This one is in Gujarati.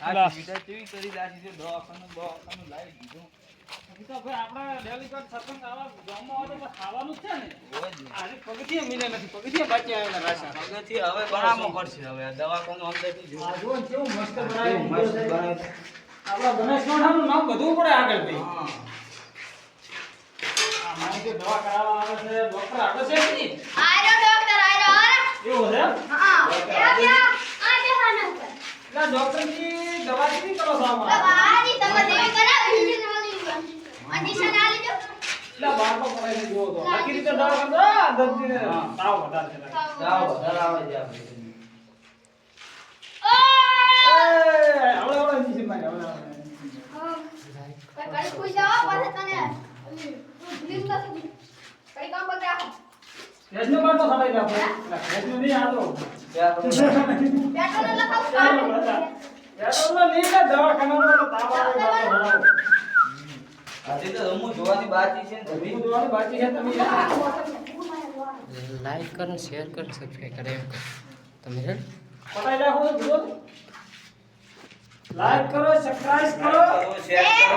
આ સુવિધા કેવી કરી દાદી છે દવાખાનું લાવી દીધું. તો ભાઈ આપણા ડેલિકેટ સત્સંગ આવા ગામમાં આવે તો ખાવાનું જ છે ને. આજે પગથિયે મિલે નથી, પગથિયે બાકી આવેલા રાશા. પગથિયે હવે બનાવવો પડશે. હવે આ દવાખાનું અંદરથી જો. આ જુઓ ને કેવું મસ્ત બનાવ્યું, મસ્ત બનાવ્યું. આપણા ગણેશ મોઢાનું નામ બધું પડે આગળ થી. હા. આ મારી જે દવા કરાવવા આવે છે, ડોક્ટર આવે છે કે નહીં? આયરો ડોક્ટર આયરો એવું છે? હા એ ક્યાં આ જહાના ઉપર એટલે ડોક્ટરની દવા કેવી કરો છો આમાં? દવાની તમે દેવી કરાવી છે મેડિસિન આલી દો. એટલે બાળકો પડે છે જુઓ તો. આખી રીતે દવા કરજો દર્દીને તાવ વધારે છે. જાઓ વધારે આવે છે આપણે. આવડે ઇન્જેક્શન મારી આવડે. કઈ કોઈ જાવ પાછા તને ભૂલી ન થઈ કઈ કામ બતાવો રેજનો બાટો સડાઈ નાખો. રેજનો નહીં આલો. પેટ્રોલ લખાવ પેટ્રોલનો નહીં ને દવાખાનાનો તાવ આવે બાટો સડાવો. આજે તો રમવું જોવાની બાકી છે ને હું તમે. જોવાનું બાકી છે તમે. લાઈક કરો શેર કરો સબસ્ક્રાઇબ કરો એમ કરો તમે છે પટાઈ નાખો જુઓ. લાઈક કરો, સબસ્ક્રાઇબ કરો. શેર કરો.